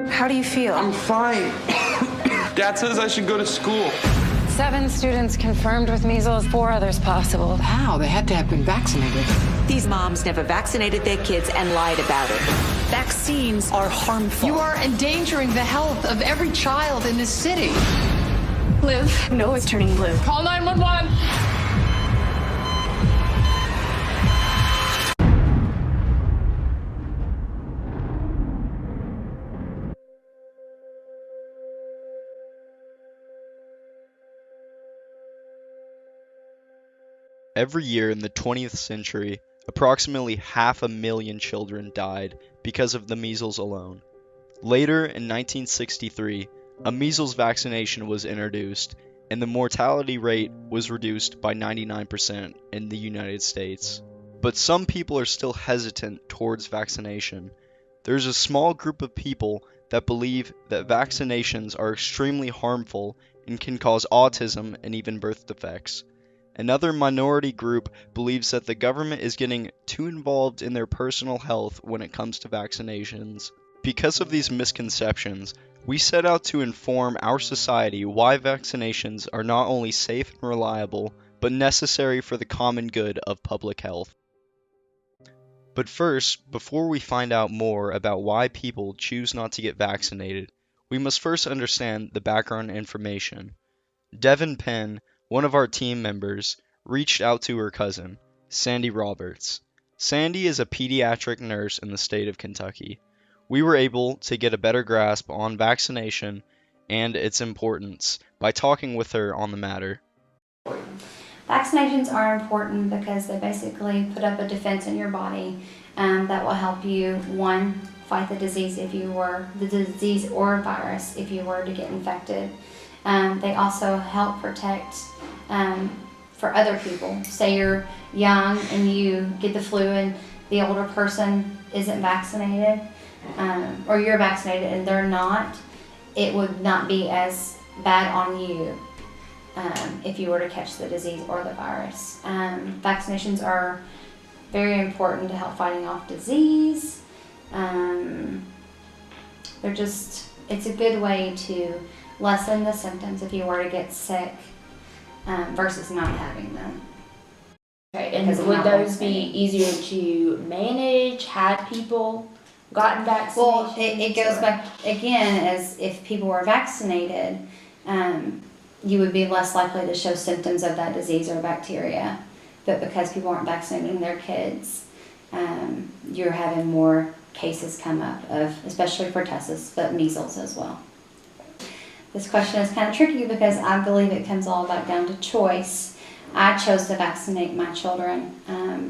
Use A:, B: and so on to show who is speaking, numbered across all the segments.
A: How do you feel?
B: I'm fine. Dad says I should go to school.
A: 7 students confirmed with measles, 4 others possible.
C: How? They had to have been vaccinated.
D: These moms never vaccinated their kids and lied about it. Vaccines are harmful.
C: You are endangering the health of every child in this city.
A: Liv, no, it's turning blue.
C: Call 911.
E: Every year in the 20th century, approximately 500,000 children died because of the measles alone. Later, in 1963, a measles vaccination was introduced, and the mortality rate was reduced by 99% in the United States. But some people are still hesitant towards vaccination. There's a small group of people that believe that vaccinations are extremely harmful and can cause autism and even birth defects. Another minority group believes that the government is getting too involved in their personal health when it comes to vaccinations. Because of these misconceptions, we set out to inform our society why vaccinations are not only safe and reliable, but necessary for the common good of public health. But first, before we find out more about why people choose not to get vaccinated, we must first understand the background information. Devin Penn, one of our team members, reached out to her cousin, Sandy Roberts. Sandy is a pediatric nurse in the state of Kentucky. We were able to get a better grasp on vaccination and its importance by talking with her on the matter.
F: Vaccinations are important because they basically put up a defense in your body that will help you, one, fight the disease or virus if you were to get infected. They also help protect for other people. Say you're young and you get the flu and the older person isn't vaccinated, or you're vaccinated and they're not, it would not be as bad on you if you were to catch the disease or the virus. Vaccinations are very important to help fighting off disease. It's a good way to lessen the symptoms if you were to get sick versus not having them.
G: Okay, and would those be easier to manage had people gotten vaccinated?
F: Well, it goes back again as if people were vaccinated, you would be less likely to show symptoms of that disease or bacteria. But because people aren't vaccinating their kids, you're having more cases come up of, especially pertussis, but measles as well. This question is kind of tricky because I believe it comes all back down to choice. I chose to vaccinate my children,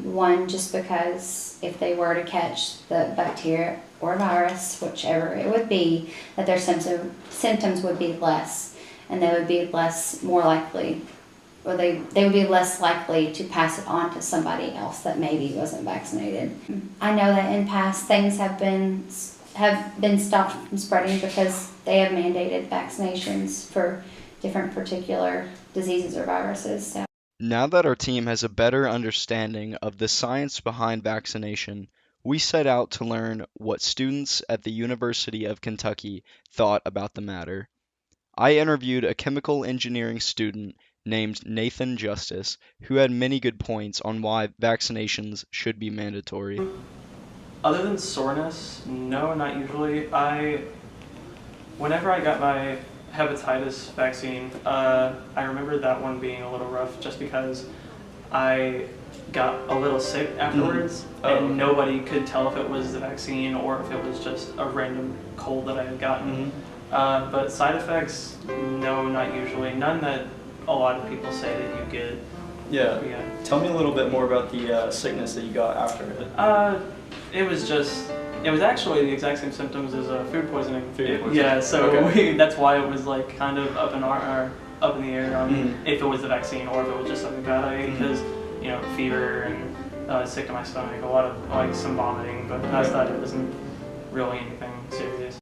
F: one, just because if they were to catch the bacteria or virus, whichever it would be, that their symptoms would be less, and they would be more likely, or they would be less likely to pass it on to somebody else that maybe wasn't vaccinated. I know that in past things have been stopped from spreading because they have mandated vaccinations for different particular diseases or viruses. So.
E: Now that our team has a better understanding of the science behind vaccination, we set out to learn what students at the University of Kentucky thought about the matter. I interviewed a chemical engineering student named Nathan Justice, who had many good points on why vaccinations should be mandatory.
H: Other than soreness, no, not usually. Whenever I got my hepatitis vaccine, I remember that one being a little rough just because I got a little sick afterwards, and nobody could tell if it was the vaccine or if it was just a random cold that I had gotten. But side effects, no, not usually. None that a lot of people say that you get.
I: Yeah. Tell me a little bit more about the sickness that you got after it.
H: It was actually the exact same symptoms as food poisoning.
I: Food poisoning.
H: Yeah, so that's why it was like kind of up in the air if it was the vaccine or if it was just something bad I ate, because fever and sick to my stomach, a lot of some vomiting, but past that it wasn't really anything serious.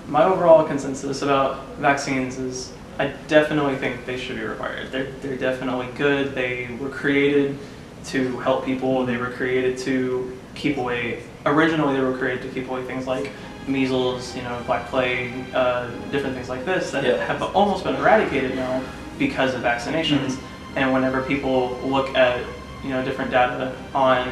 H: My overall consensus about vaccines is I definitely think they should be required. They're definitely good. They were created to help people. They were created to keep away. Originally, they were created to keep away things like measles, Black Plague, different things like this that
I: Yeah.
H: have almost been eradicated now because of vaccinations. And whenever people look at, different data on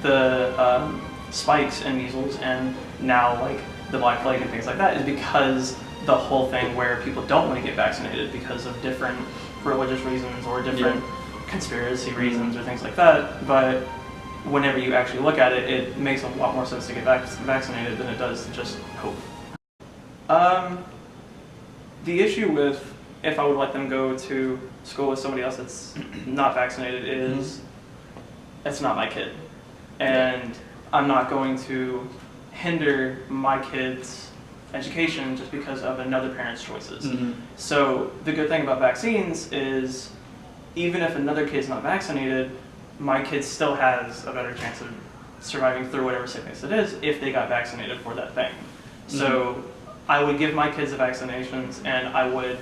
H: the spikes in measles and now like the Black Plague and things like that, is because the whole thing where people don't want to get vaccinated because of different religious reasons or different conspiracy reasons or things like that. But whenever you actually look at it, it makes a lot more sense to get vaccinated than it does to just hope. The issue with if I would let them go to school with somebody else that's not vaccinated is it's not my kid. And I'm not going to hinder my kid's education just because of another parent's choices. So the good thing about vaccines is even if another kid's not vaccinated, my kid still has a better chance of surviving through whatever sickness it is if they got vaccinated for that thing. So I would give my kids the vaccinations, and I would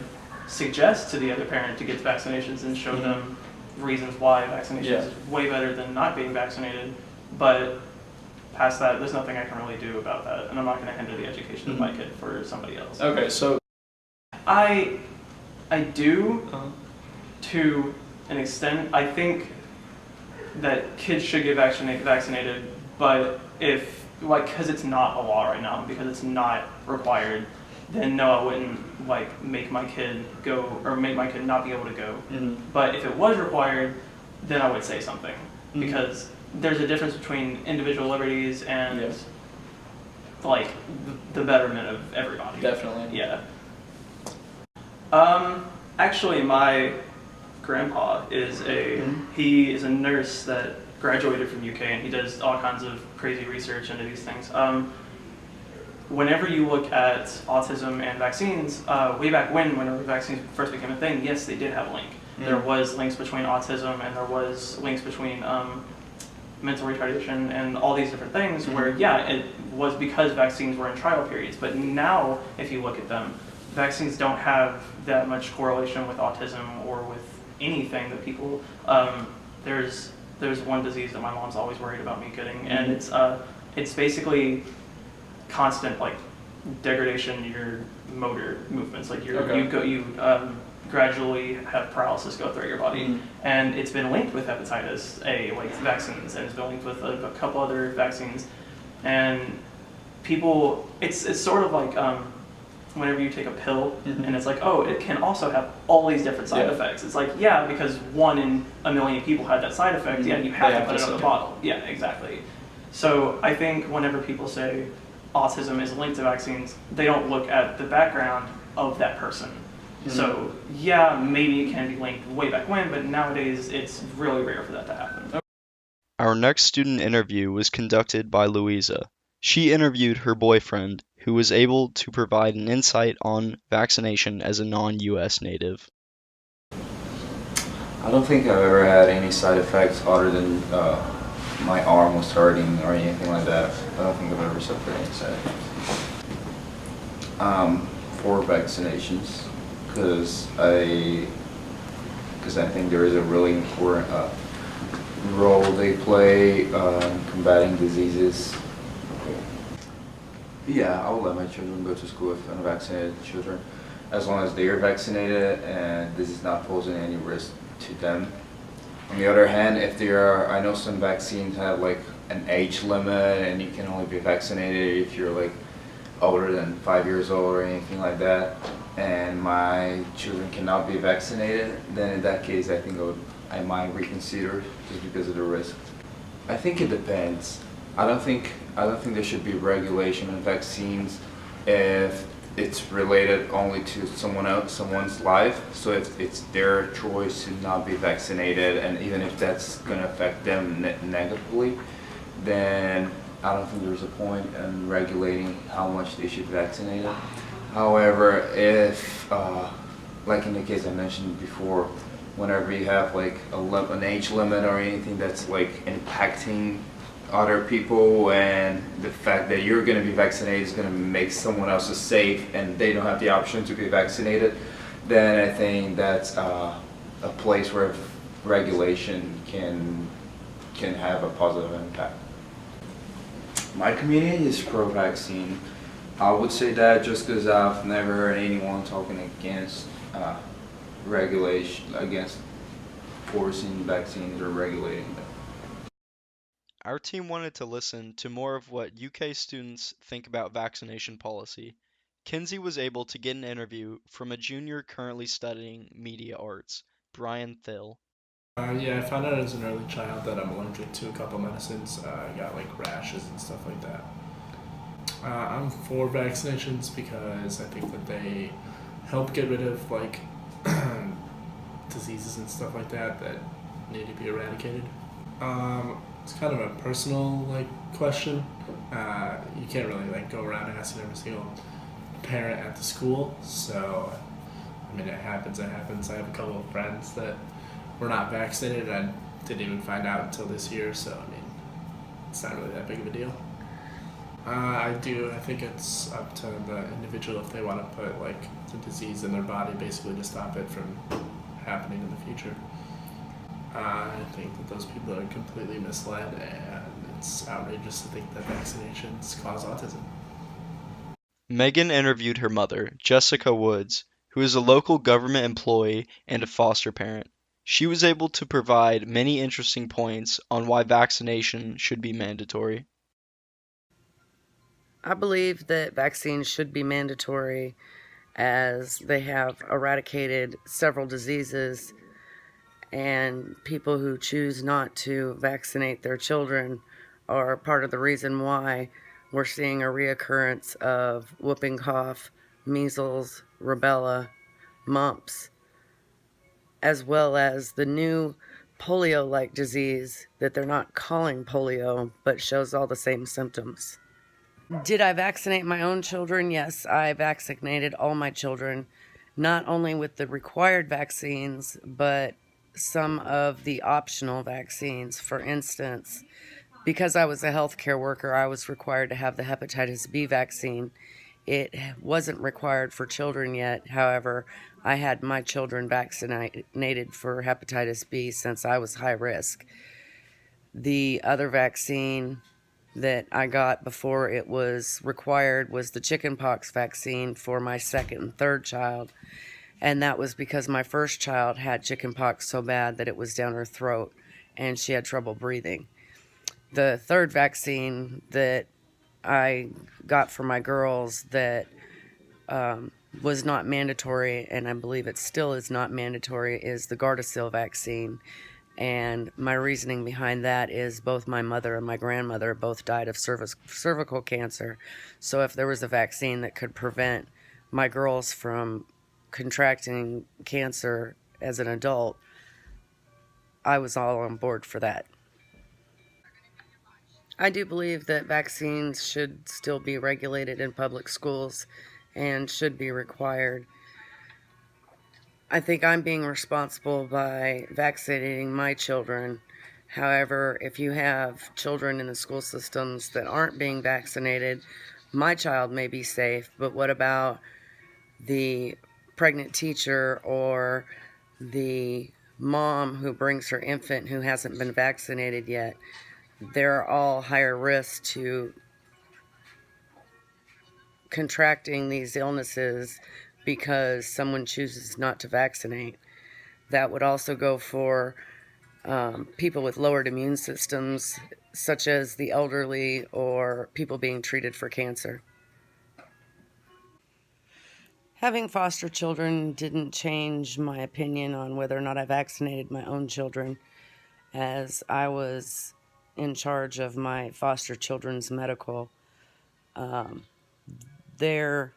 H: suggest to the other parent to get the vaccinations and show them reasons why vaccinations is way better than not being vaccinated. But past that, there's nothing I can really do about that, and I'm not going to hinder the education of my kid for somebody else.
I: Okay, so
H: I do to an extent. I think that kids should get vaccinated, but because it's not a law right now, because it's not required, then no, I wouldn't make my kid go or make my kid not be able to go. But if it was required, then I would say something, because there's a difference between individual liberties and the betterment of everybody.
I: Definitely.
H: Yeah. Actually, my grandpa is he is a nurse that graduated from UK, and he does all kinds of crazy research into these things. Whenever you look at autism and vaccines, way back whenever vaccines first became a thing, yes, they did have a link. There was links between autism, and there was links between mental retardation and all these different things where, it was because vaccines were in trial periods. But now, if you look at them, vaccines don't have that much correlation with autism or with anything that people, there's one disease that my mom's always worried about me getting, and it's basically constant degradation in your motor movements. You gradually have paralysis go throughout your body, and it's been linked with hepatitis A vaccines, and it's been linked with a couple other vaccines. And people, it's sort of like whenever you take a pill, and it's it can also have all these different side effects. It's because 1 in a million people had that side effect, you have to put it on the bottle. Yeah, exactly. So I think whenever people say autism is linked to vaccines, they don't look at the background of that person. So maybe it can be linked way back when, but nowadays it's really rare for that to happen.
E: Our next student interview was conducted by Louisa. She interviewed her boyfriend, who was able to provide an insight on vaccination as a non-US native.
J: I don't think I've ever had any side effects other than my arm was hurting or anything like that. I don't think I've ever suffered any side effects. For vaccinations, because I think there is a really important role they play in combating diseases. Yeah, I will let my children go to school with unvaccinated children, as long as they are vaccinated and this is not posing any risk to them. On the other hand, if I know some vaccines have an age limit, and you can only be vaccinated if you're older than 5 years old or anything like that, and my children cannot be vaccinated, then in that case I think I might reconsider just because of the risk. I think it depends. I don't think there should be regulation on vaccines if it's related only to someone's life. So if it's their choice to not be vaccinated, and even if that's going to affect them negatively, then I don't think there's a point in regulating how much they should vaccinate them. However, if, in the case I mentioned before, whenever you have an age limit or anything that's impacting other people, and the fact that you're going to be vaccinated is going to make someone else safe and they don't have the option to be vaccinated, then I think that's a place where regulation can have a positive impact. My community is pro-vaccine, I would say that just because I've never heard anyone talking against regulation, against forcing vaccines or regulating them.
E: Our team wanted to listen to more of what UK students think about vaccination policy. Kinsey was able to get an interview from a junior currently studying media arts, Brian Thill.
K: Yeah, I found out as an early child that I'm allergic to a couple medicines. I got like rashes and stuff like that. I'm for vaccinations because I think that they help get rid of like diseases and stuff like that that need to be eradicated. It's kind of a personal like question. You can't really like go around asking every single parent at the school. So, I mean, it happens. I have a couple of friends that were not vaccinated. I didn't even find out until this year. So, I mean, it's not really that big of a deal. I do. I think it's up to the individual if they want to put like the disease in their body, basically to stop it from happening in the future. I think that those people are completely misled, and it's outrageous to think that vaccinations cause autism.
E: Megan interviewed her mother, Jessica Woods, who is a local government employee and a foster parent. She was able to provide many interesting points on why vaccination should be mandatory.
L: I believe that vaccines should be mandatory as they have eradicated several diseases, and people who choose not to vaccinate their children are part of the reason why we're seeing a reoccurrence of whooping cough, measles, rubella, mumps, as well as the new polio-like disease that they're not calling polio, but shows all the same symptoms. Did I vaccinate my own children? Yes, I vaccinated all my children, not only with the required vaccines, but some of the optional vaccines. For instance, because I was a healthcare worker, I was required to have the hepatitis B vaccine. It wasn't required for children yet. However, I had my children vaccinated for hepatitis B since I was high risk. The other vaccine that I got before it was required was the chickenpox vaccine for my second and third child. And that was because my first child had chickenpox so bad that it was down her throat and she had trouble breathing. The third vaccine that I got for my girls that was not mandatory, and I believe it still is not mandatory, is the Gardasil vaccine. And my reasoning behind that is both my mother and my grandmother both died of cervical cancer. So if there was a vaccine that could prevent my girls from contracting cancer as an adult, I was all on board for that. I do believe that vaccines should still be regulated in public schools and should be required. I think I'm being responsible by vaccinating my children. However, if you have children in the school systems that aren't being vaccinated, my child may be safe, but what about the pregnant teacher or the mom who brings her infant who hasn't been vaccinated yet? They're all higher risk to contracting these illnesses because someone chooses not to vaccinate. That would also go for people with lowered immune systems, such as the elderly or people being treated for cancer. Having foster children didn't change my opinion on whether or not I vaccinated my own children, as I was in charge of my foster children's medical. Their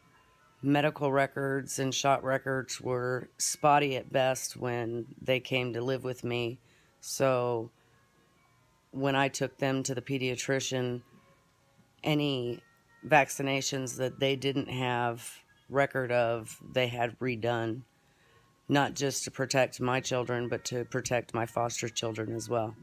L: medical records and shot records were spotty at best when they came to live with me. So when I took them to the pediatrician, any vaccinations that they didn't have record of, they had redone, not just to protect my children, but to protect my foster children as well.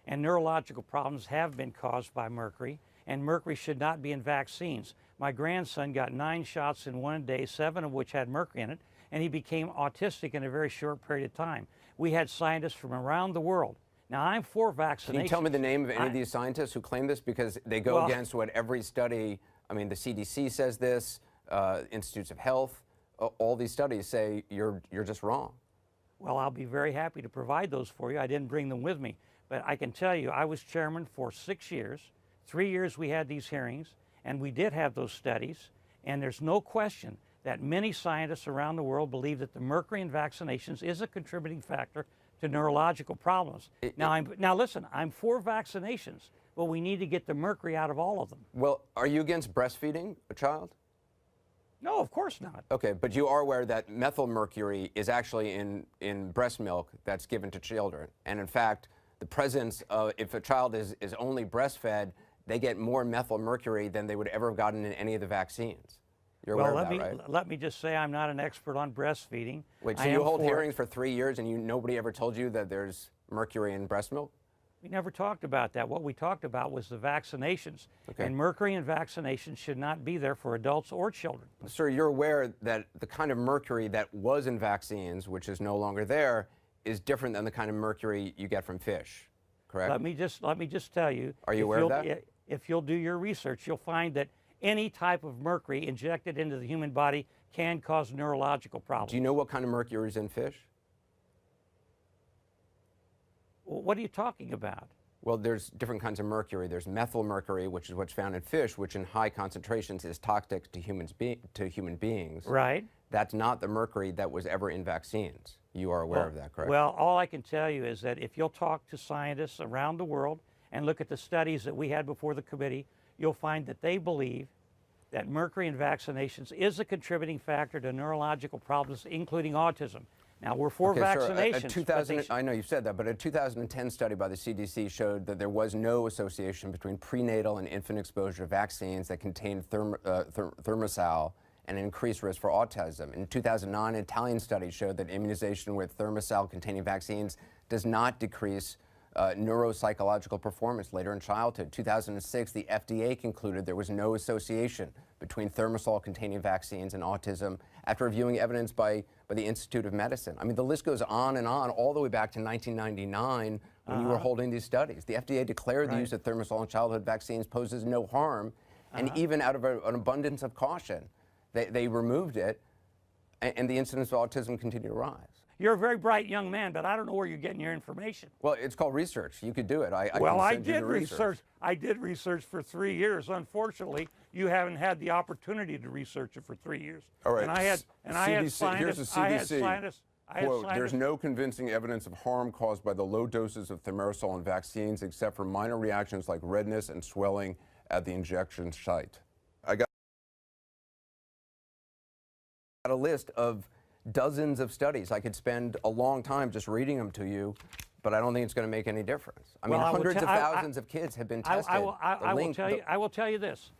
M: And neurological problems have been caused by mercury, and mercury should not be in vaccines. My grandson got 9 shots in one day, 7 of which had mercury in it, and he became autistic in a very short period of time. We had scientists from around the world Now, I'm for vaccination.
N: Can you tell me the name of any of these scientists who claim this? Because they go against what every study, I mean, the CDC says this, Institutes of Health, all these studies say you're just wrong.
M: Well, I'll be very happy to provide those for you. I didn't bring them with me. But I can tell you, I was chairman for 6 years. 3 years we had these hearings, and we did have those studies. And there's no question that many scientists around the world believe that the mercury in vaccinations is a contributing factor to neurological problems. Now listen, I'm for vaccinations, but we need to get the mercury out of all of them.
N: Well, are you against breastfeeding a child?
M: No, of course not.
N: Okay, but you are aware that methylmercury is actually in breast milk that's given to children. And in fact, the presence of, if a child is only breastfed, they get more methylmercury than they would ever have gotten in any of the vaccines. You're aware of that, right?
M: Let me just say I'm not an expert on breastfeeding.
N: Wait, so you hold hearings for 3 years and nobody ever told you that there's mercury in breast milk?
M: We never talked about that. What we talked about was the vaccinations. Okay. And mercury in vaccinations should not be there for adults or children.
N: Sir, you're aware that the kind of mercury that was in vaccines, which is no longer there, is different than the kind of mercury you get from fish, correct?
M: Let me just tell you.
N: Are you aware of that?
M: If you'll do your research, you'll find that any type of mercury injected into the human body can cause neurological problems.
N: Do you know what kind of mercury is in fish?
M: What are you talking about?
N: Well, there's different kinds of mercury. There's methylmercury, which is what's found in fish, which in high concentrations is toxic to human beings.
M: Right.
N: That's not the mercury that was ever in vaccines. You are aware of that, correct?
M: Well, all I can tell you is that if you'll talk to scientists around the world and look at the studies that we had before the committee, you'll find that they believe that mercury in vaccinations is a contributing factor to neurological problems, including autism. Now, we're for vaccinations.
N: Sir, I know you've said that, but a 2010 study by the CDC showed that there was no association between prenatal and infant exposure to vaccines that contained thimerosal and an increased risk for autism. In 2009, an Italian study showed that immunization with thimerosal-containing vaccines does not decrease neuropsychological performance later in childhood. 2006, the FDA concluded there was no association between thimerosal-containing vaccines and autism after reviewing evidence by the Institute of Medicine. I mean, the list goes on and on, all the way back to 1999 when you were holding these studies. The FDA declared the use of thimerosal in childhood vaccines poses no harm, and even out of an abundance of caution, they removed it, and the incidence of autism continued to rise.
M: You're a very bright young man, but I don't know where you're getting your information.
N: Well, it's called research. You could do it. I
M: did research. I did research for 3 years. Unfortunately, you haven't had the opportunity to research it for 3 years.
O: All right.
M: And I had
O: Here's the CDC.
M: Quote,
O: there's no convincing evidence of harm caused by the low doses of thimerosal in vaccines except for minor reactions like redness and swelling at the injection site. I got
N: a list of dozens of studies. I could spend a long time just reading them to you, but I don't think it's going to make any difference. I mean, hundreds of thousands of kids have been tested.
M: I will tell you this.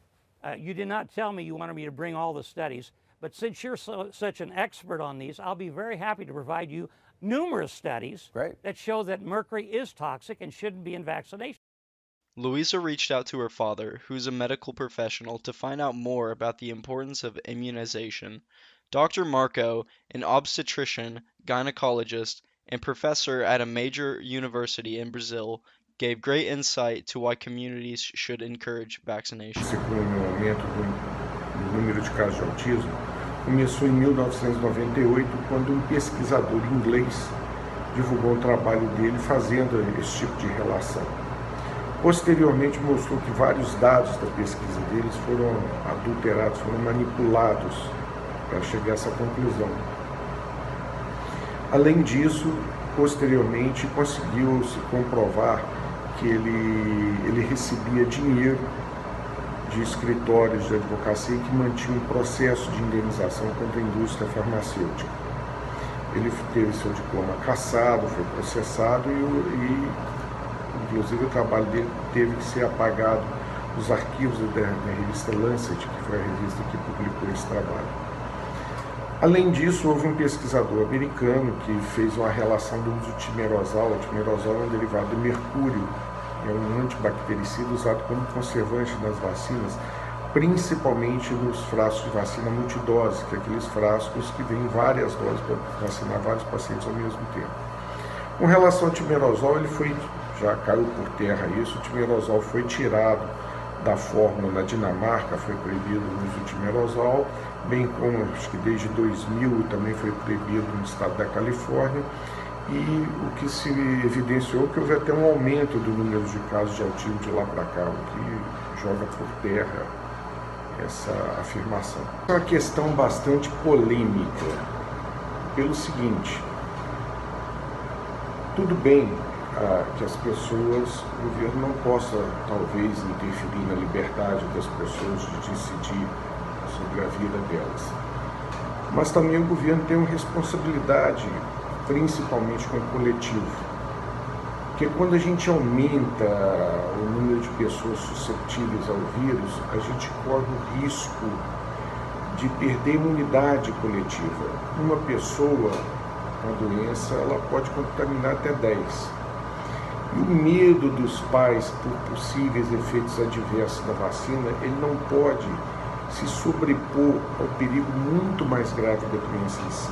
M: You did not tell me you wanted me to bring all the studies, but since you're such an expert on these, I'll be very happy to provide you numerous studies that show that mercury is toxic and shouldn't be in vaccination.
E: Louisa reached out to her father, who's a medical professional, to find out more about the importance of immunization. Dr. Marco, an obstetrician, gynecologist, and professor at a major university in Brazil, gave great insight to why communities should encourage vaccination.
P: Com o aumento do número de casos de autismo, começou em 1998, quando pesquisador inglês divulgou trabalho dele fazendo esse tipo de relação. Posteriormente mostrou que vários dados da pesquisa deles foram adulterados, foram manipulados para chegar a essa conclusão. Além disso, posteriormente conseguiu-se comprovar que ele recebia dinheiro de escritórios de advocacia que mantinham um processo de indenização contra a indústria farmacêutica. Ele teve seu diploma cassado, foi processado e inclusive o trabalho dele teve que ser apagado dos arquivos da revista Lancet, que foi a revista que publicou esse trabalho. Além disso, houve um pesquisador americano que fez uma relação do uso de timerosal. O timerosal é um derivado do mercúrio, é um antibactericida usado como conservante nas vacinas, principalmente nos frascos de vacina multidose, que é aqueles frascos que vêm várias doses para vacinar vários pacientes ao mesmo tempo. Com relação ao timerosal, ele foi já caiu por terra isso. O timerosol foi tirado da fórmula na Dinamarca, foi proibido o uso do timerosol, bem como acho que desde 2000 também foi proibido no estado da Califórnia. E o que se evidenciou é que houve até um aumento do número de casos de autismo de lá para cá, o que joga por terra essa afirmação. É uma questão bastante polêmica, pelo seguinte: tudo bem que as pessoas, o governo não possa talvez interferir na liberdade das pessoas de decidir sobre a vida delas, mas também o governo tem uma responsabilidade, principalmente com o coletivo, porque quando a gente aumenta o número de pessoas suscetíveis ao vírus, a gente corre o risco de perder imunidade coletiva. Uma pessoa com a doença, ela pode contaminar até 10. E o medo dos pais por possíveis efeitos adversos da vacina, ele não pode se sobrepor ao perigo muito mais grave da doença em si.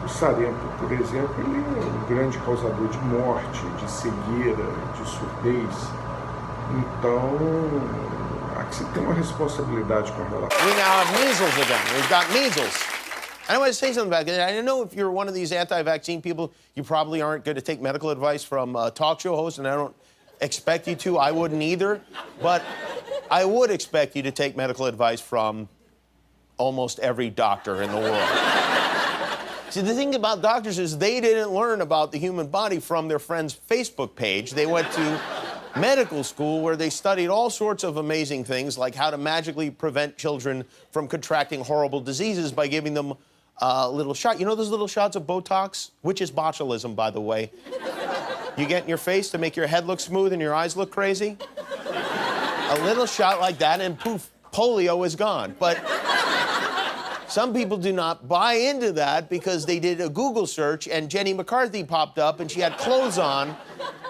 P: O sarampo, por exemplo, ele é um grande causador de morte, de cegueira, de surdez. Então, há que se ter uma responsabilidade com relação.
Q: We now have measles again. We've got measles. I want to say something about it. I know if you're one of these anti-vaccine people, you probably aren't going to take medical advice from a talk show host, and I don't expect you to. I wouldn't either. But I would expect you to take medical advice from almost every doctor in the world. See, the thing about doctors is they didn't learn about the human body from their friend's Facebook page. They went to medical school where they studied all sorts of amazing things, like how to magically prevent children from contracting horrible diseases by giving them a little shot. You know those little shots of Botox? Which is botulism, by the way. You get in your face to make your head look smooth and your eyes look crazy? A little shot like that and poof, polio is gone. But some people do not buy into that because they did a Google search and Jenny McCarthy popped up and she had clothes on,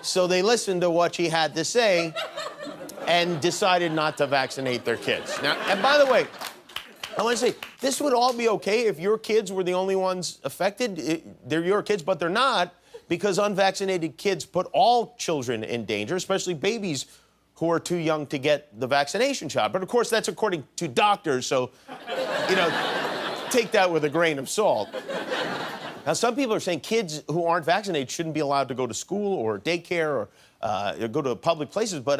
Q: so they listened to what she had to say and decided not to vaccinate their kids. Now, and by the way, I want to say, this would all be okay if your kids were the only ones affected. They're your kids, but they're not, because unvaccinated kids put all children in danger, especially babies who are too young to get the vaccination shot. But of course, that's according to doctors, so, you know, take that with a grain of salt. Now, some people are saying kids who aren't vaccinated shouldn't be allowed to go to school or daycare or go to public places, but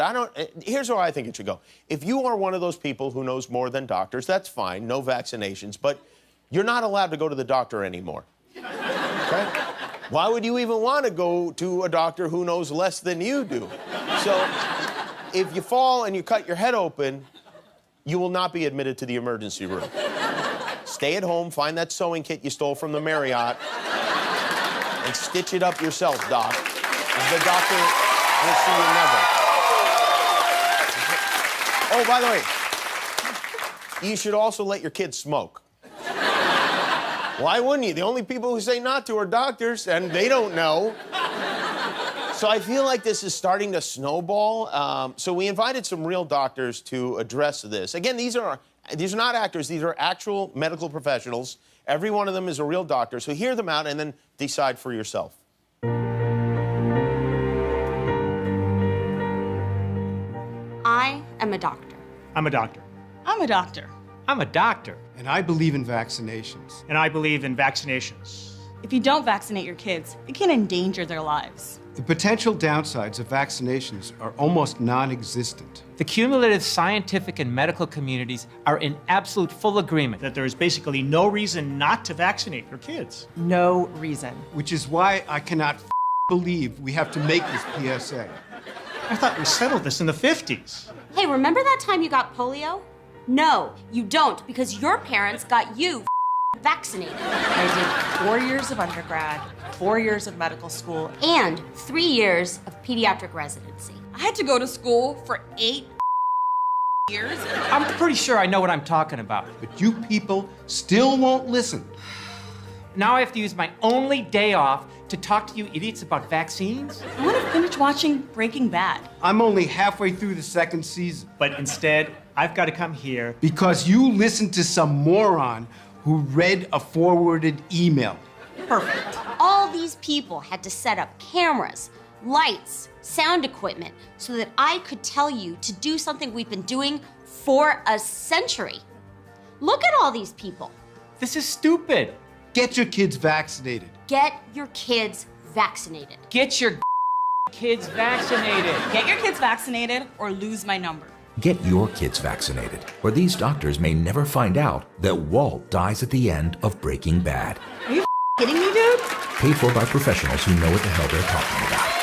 Q: here's where I think it should go. If you are one of those people who knows more than doctors, that's fine, no vaccinations, but you're not allowed to go to the doctor anymore, okay? Why would you even want to go to a doctor who knows less than you do? So, if you fall and you cut your head open, you will not be admitted to the emergency room. Stay at home, find that sewing kit you stole from the Marriott, and stitch it up yourself, Doc. The doctor will see you never. Oh, by the way, you should also let your kids smoke. Why wouldn't you? The only people who say not to are doctors, and they don't know. So I feel like this is starting to snowball. So we invited some real doctors to address this. Again, these are not actors. These are actual medical professionals. Every one of them is a real doctor. So hear them out and then decide for yourself.
R: I am a doctor.
S: I'm a doctor.
R: I'm a doctor.
S: I'm a doctor.
T: And I believe in vaccinations.
S: And I believe in vaccinations.
R: If you don't vaccinate your kids, it can endanger their lives.
T: The potential downsides of vaccinations are almost non-existent.
S: The cumulative scientific and medical communities are in absolute full agreement that there is basically no reason not to vaccinate your kids.
T: No reason. Which is why I cannot believe we have to make this PSA.
S: I thought we settled this in the 50s.
R: Hey, remember that time you got polio? No, you don't, because your parents got you vaccinated.
U: I did 4 years of undergrad, 4 years of medical school,
R: and 3 years of pediatric residency.
U: I had to go to school for 8 years.
S: I'm pretty sure I know what I'm talking about.
T: But you people still won't listen.
S: Now I have to use my only day off to talk to you idiots about vaccines?
U: I want to finish watching Breaking Bad.
T: I'm only halfway through the second season.
S: But instead, I've got to come here.
T: Because you listened to some moron who read a forwarded email.
U: Perfect.
R: All these people had to set up cameras, lights, sound equipment, so that I could tell you to do something we've been doing for a century. Look at all these people.
S: This is stupid.
T: Get your kids vaccinated.
R: Get your kids vaccinated.
S: Get your kids vaccinated.
U: Get your kids vaccinated or lose my number.
B: Get your kids vaccinated, or these doctors may never find out that Walt dies at the end of Breaking Bad.
U: Are you kidding me, dude?
B: Paid for by professionals who know what the hell they're talking about.